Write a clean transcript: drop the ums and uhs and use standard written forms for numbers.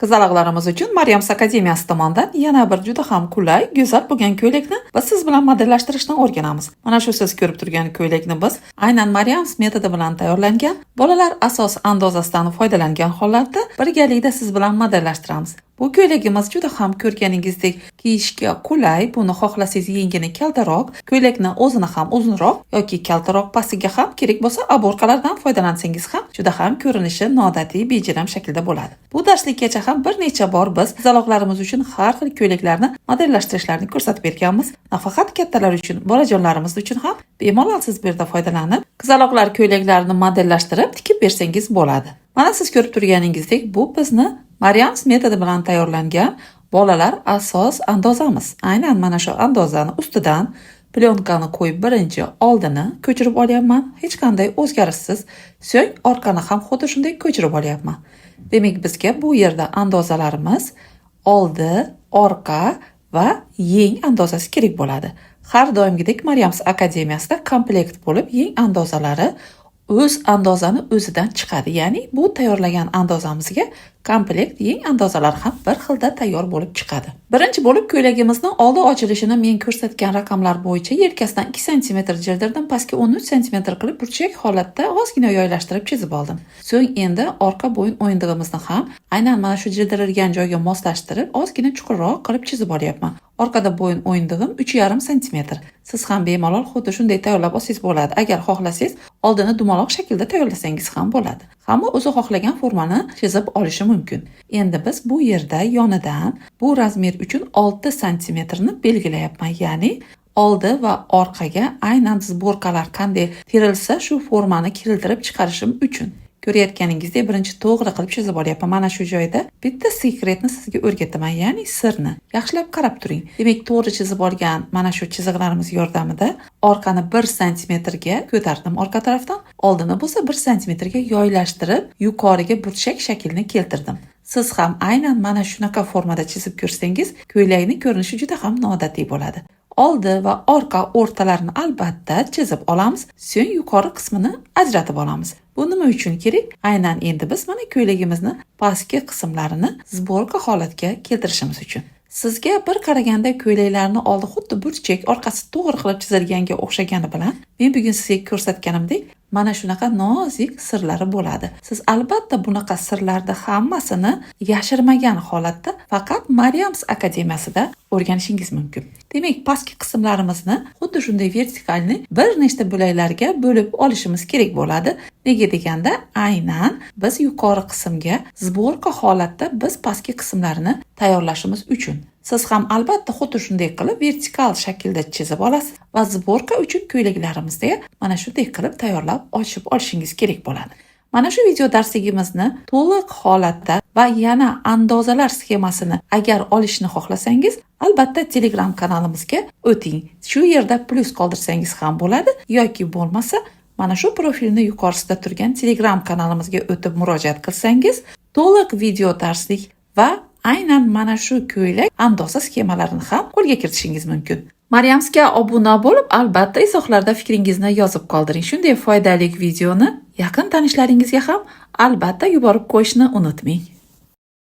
Qizaloqlarimiz uchun Maryams akademiyasi tomonidan yana bir juda ham qulay, go'zal bo'lgan ko'ylakni biz siz bilan modellashtirishni o'rganamiz. Mana shu siz ko'rib turgan ko'ylakni biz aynan Maryams metodi bilan tayyorlangan, bolalar asos andozasidan foydalangan hollarda birgalikda siz bilan modellashtiramiz. Bu ko'ylagimiz juda ham ko'rganingizdek kiyishga qulay, buni xohlasangiz yengini kaltaroq, ko'ylakni o'zini ham uzunroq yoki kaltaroq pastiga ham kerak bo'lsa aborkalardan foydalansangiz ham juda ham ko'rinishi noodatiy, bejirim shaklda bo'ladi. Bu darslikgacha ham bir necha bor biz qizaloqlarimiz uchun har xil ko'ylaklarni modellashtirishlarni ko'rsatib berganmiz. Nafaqat kattalar uchun, bolajonlarimiz uchun ham bemalol siz bu yerda foydalanib, qizaloqlar ko'ylaklarini modellashtirib tikib bersangiz bo'ladi. Mana siz ko'rib turganingizdek, bu bizni Maryams metodi bilan tayyorlangan bolalar asos andozamiz. Aynan mana shu andozani ustidan plyonkani qo'yib birinchi oldini ko'chirib olyapman, hech qanday o'zgarishsiz. So'ng orqani ham xuddi shunday ko'chirib olyapman. Demak, bizga bu yerda andozalarimiz oldi, orqa va yeng andozasi kerak bo'ladi. Har doimgidek Maryams akademiyasida komplekt bo'lib, yeng andozalari o'z andozani o'zidan chiqadi. Ya'ni bu tayyorlagan andozamizga komplekt yeng andozalar ham bir xilda tayyor bo'lib chiqadi. Birinchi bo'lib ko'ylagimizni oldi ochilishini men ko'rsatgan raqamlar bo'yicha yelkasidan 2 sm jildirdim, pastga 13 sm qilib burchak holatda ozgina yoylashtirib chizib oldim. So'ng endi orqa bo'yin o'yindig'imizni ham aynan mana shu jildirilgan joyga moslashtirib ozgina chuqurroq qilib chizib olyapman. Orqada bo'yin o'yindig'im 3,5 sm. Siz ham bemalol xuddi shunday tayyorlab olsangiz bo'ladi. Agar xohlasangiz, oldini dumaloq shaklda tayyorlasangiz ham bo'ladi. Hamma o'zi xohlagan formani chizib olishi mumkin. Endi biz bu yerda yonidan bu razmer uchun 6 sm ni belgilayapman. Ya'ni oldi va orqaga aynan zborkalar qanday terilsa shu formani keltirib chiqarishim uchun. Ko'rayotganingizdek birinchi to'g'ri qilib chizib olyapman. Mana shu joyda bitta sekretni sizga o'rgataman, ya'ni sirni. Yaxshilab qarab turing. Demak, to'g'ri chizib olgan mana shu chiziqlarimiz yordamida orqani 1 sm ga ko'tardim orqa tarafdan, oldini bo'lsa 1 sm ga yoylashtirib, yuqoriga burchak shaklini keltirdim. Siz ham aynan mana shunaqa formada chizib ko'rsangiz, ko'ylakning ko'rinishi juda ham noodatiy bo'ladi. Oldi va orqa o'rtalarini albatta chizib olamiz, so'ng yuqori qismini ajratib olamiz. Bu nima uchun kerak? Aynan endi biz mana ko'ylagimizni pastki qismlarini zborka holatga keltirishimiz uchun. Sizga bir qaraganda ko'ylaklarni oldi xuddi burchak, orqasi to'g'ri qilib chizilganga o'xshagani bilan, men bugun sizga ko'rsatganimdek mana shunaqa nozik sirlari bo'ladi. Siz albatta bunaqa sirlarni hammasini yashirmagan holatda faqat Maryams akademiyasida o'rganishingiz mumkin. Demak, pastki qismlarimizni xuddi shunday vertikalni bir nechta bo'laklarga bo'lib olishimiz kerak bo'ladi. Nega deganda, aynan biz yuqori qismga zborka holatda biz pastki qismlarini tayyorlashimiz uchun. Siz ham albatta xuddi shunday qilib vertikal shaklda chizib olasiz va zborka uchun ko'ylaklarimizni mana shunday qilib tayyorlab ochib olishingiz kerak bo'ladi. Mana shu video darsligimizni to'liq holatda va yana andozalar sxemasini agar olishni xohlasangiz, albatta Telegram kanalimizga o'ting. Shu yerda plus qoldirsangiz ham bo'ladi yoki bo'lmasa, mana shu profilni yuqorisida turgan Telegram kanalimizga o'tib murojaat qilsangiz, to'liq video darslik va aynan mana shu ko'ylak andoza sxemalarini ham qo'lga kiritishingiz mumkin. Maryamsga obuna bo'lib, albatta izohlarda fikringizni yozib qoldiring. Shunday foydali videoni yaqin tanishlaringizga ham albatta yuborib qo'yishni unutmang.